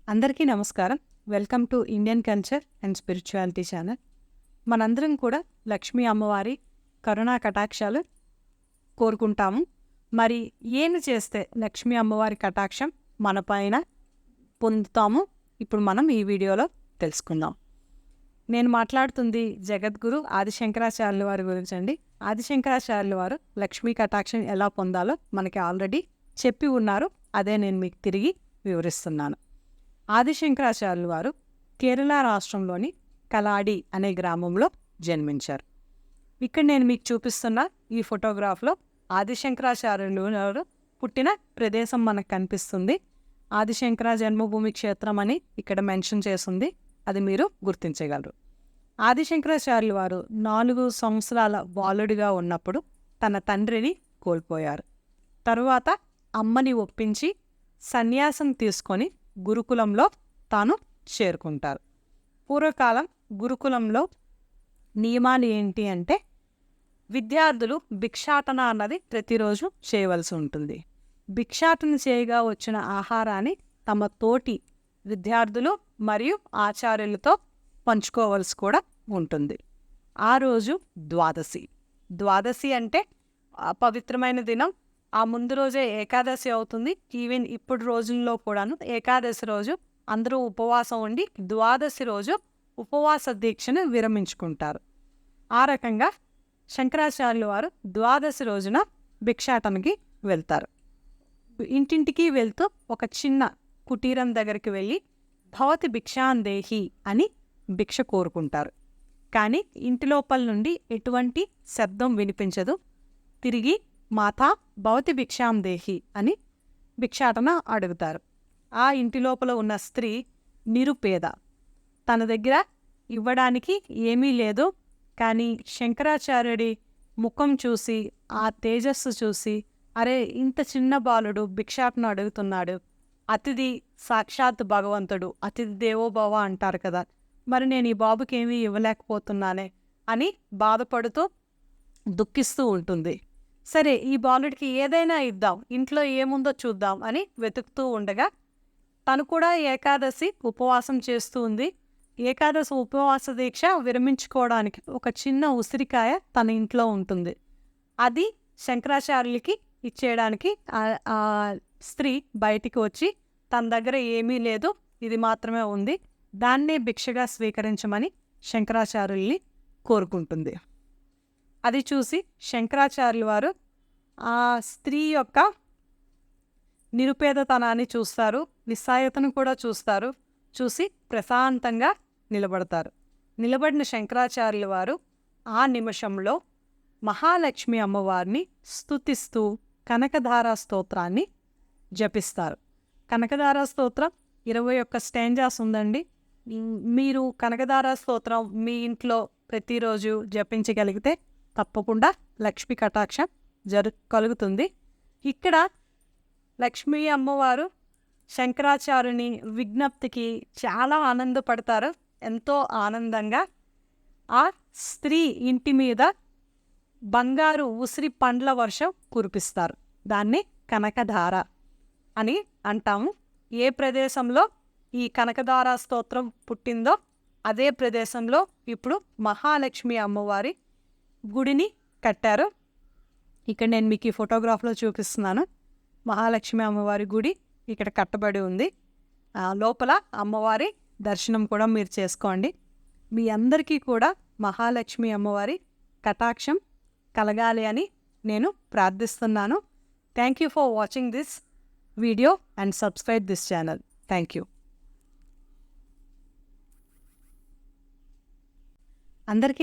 అందరికీ నమస్కారం. Welcome to Indian culture and spirituality channel. మనందరం కూడా లక్ష్మీ అమ్మవారి కరుణా కటాక్షాలు కోరుకుంటాము. మరి ఏమి చేస్తే లక్ష్మీ అమ్మవారి కటాక్షం మన పైన పొందుతాము ఇప్పుడు మనం ఈ వీడియోలో తెలుసుకుందాం. నేను మాట్లాడుతుంది జగద్గురు ఆదిశంకరాచార్యుల వారి గురించి అండి. ఆదిశంకరాచార్యుల వారు లక్ష్మీ కటాక్షం ఎలా పొందాలో మనకి ఆల్రెడీ చెప్పి ఉన్నారు. అదే నేను మీకు తిరిగి వివరిస్తున్నాను. ఆదిశంకరాచార్యుల వారు కేరళ రాష్ట్రంలోని కలాడి అనే గ్రామంలో జన్మించారు. ఇక్కడ నేను మీకు చూపిస్తున్న ఈ ఫోటోగ్రాఫ్లో ఆదిశంకరాచార్యులు వారు పుట్టిన ప్రదేశం మనకు కనిపిస్తుంది. ఆదిశంకర జన్మభూమి క్షేత్రం అని ఇక్కడ మెన్షన్ చేస్తుంది. అది మీరు గుర్తించగలరు. ఆదిశంకరాచార్యుల వారు 4 సంవత్సరాల బాలుడిగా ఉన్నప్పుడు తన తండ్రిని కోల్పోయారు. తరువాత అమ్మని ఒప్పించి సన్యాసం తీసుకొని గురుకులంలో తాను చేరుకుంటారు. పూర్వకాలం గురుకులంలో నియమాలు ఏంటి అంటే విద్యార్థులు భిక్షాటన అన్నది ప్రతిరోజు చేయవలసి ఉంటుంది. భిక్షాటన చేయగా వచ్చిన ఆహారాన్ని తమ తోటి విద్యార్థులు మరియు ఆచార్యులతో పంచుకోవలసి కూడా ఉంటుంది. ఆ రోజు ద్వాదశి అంటే పవిత్రమైన దినం. ఆ ముందు రోజే ఏకాదశి అవుతుంది. ఈవెన్ ఇప్పుడు రోజుల్లో కూడాను ఏకాదశి రోజు అందరూ ఉపవాసం ఉండి ద్వాదశి రోజు ఉపవాస దీక్షను విరమించుకుంటారు. ఆ రకంగా శంకరాచార్యుల వారు ద్వాదశి రోజున భిక్షాటనకి వెళ్తారు. ఇంటింటికి వెళ్తూ ఒక చిన్న కుటీరం దగ్గరికి వెళ్ళి భవతి భిక్షాందేహి అని భిక్ష కోరుకుంటారు. కానీ ఇంటి లోపల నుండి ఎటువంటి శబ్దం వినిపించదు. తిరిగి మాతా భవతి భిక్షాందేహి అని భిక్షాటన అడుగుతారు. ఆ ఇంటి లోపల ఉన్న స్త్రీ నిరుపేద, తన దగ్గర ఇవ్వడానికి ఏమీ లేదు. కానీ శంకరాచార్యుడి ముఖం చూసి, ఆ తేజస్సు చూసి, అరే ఇంత చిన్న బాలుడు భిక్షాటన అడుగుతున్నాడు, అతిథి సాక్షాత్ భగవంతుడు, అతిథి దేవోభవ అంటారు కదా, మరి నేను ఈ బాబుకి ఏమీ ఇవ్వలేకపోతున్నానే అని బాధపడుతూ దుఃఖిస్తూ ఉంటుంది. సరే ఈ బాలుడికి ఏదైనా ఇద్దాం, ఇంట్లో ఏముందో చూద్దాం అని వెతుకుతూ ఉండగా తను కూడా ఏకాదశి ఉపవాసం చేస్తూ ఉంది. ఏకాదశి ఉపవాస దీక్ష విరమించుకోవడానికి ఒక చిన్న ఉసిరికాయ తన ఇంట్లో ఉంటుంది. అది శంకరాచార్యులకి ఇచ్చేయడానికి ఆ స్త్రీ బయటికి వచ్చి తన దగ్గర ఏమీ లేదు, ఇది మాత్రమే ఉంది, దాన్నే భిక్షగా స్వీకరించమని శంకరాచార్యుల్ని కోరుకుంటుంది. అది చూసి శంకరాచార్యుల వారు ఆ స్త్రీ యొక్క నిరుపేదతనాన్ని చూస్తారు, నిస్సాయతను కూడా చూస్తారు. చూసి ప్రశాంతంగా నిలబడతారు. నిలబడిన శంకరాచార్యుల వారు ఆ నిమిషంలో మహాలక్ష్మి అమ్మవారిని స్తుతిస్తూ కనకధారా స్తోత్రాన్ని జపిస్తారు. కనకధారా స్తోత్రం 21 స్టాంజాస్ ఉందండి. మీరు కనకధారా స్తోత్రం మీ ఇంట్లో ప్రతిరోజు జపించగలిగితే తప్పకుండా లక్ష్మీ కటాక్షం కలుగుతుంది. ఇక్కడ లక్ష్మీ అమ్మవారు శంకరాచార్యుని విజ్ఞప్తికి చాలా ఆనందపడతారు. ఎంతో ఆనందంగా ఆ స్త్రీ ఇంటి మీద బంగారు ఉసిరి పండ్ల వర్షం కురిపిస్తారు. దాన్ని కనకధార అని అంటాము. ఏ ప్రదేశంలో ఈ కనకధారా స్తోత్రం పుట్టిందో అదే ప్రదేశంలో ఇప్పుడు మహాలక్ష్మి అమ్మవారి గుడిని కట్టారు. ఇక్కడ నేను మీకు ఈ ఫోటోగ్రాఫ్లో చూపిస్తున్నాను. మహాలక్ష్మి అమ్మవారి గుడి ఇక్కడ కట్టబడి ఉంది. లోపల అమ్మవారి దర్శనం కూడా మీరు చేసుకోండి. మీ అందరికీ కూడా మహాలక్ష్మి అమ్మవారి కటాక్షం కలగాలి అని నేను ప్రార్థిస్తున్నాను. Thank you for watching this video and subscribe this channel. Thank you. అందరికీ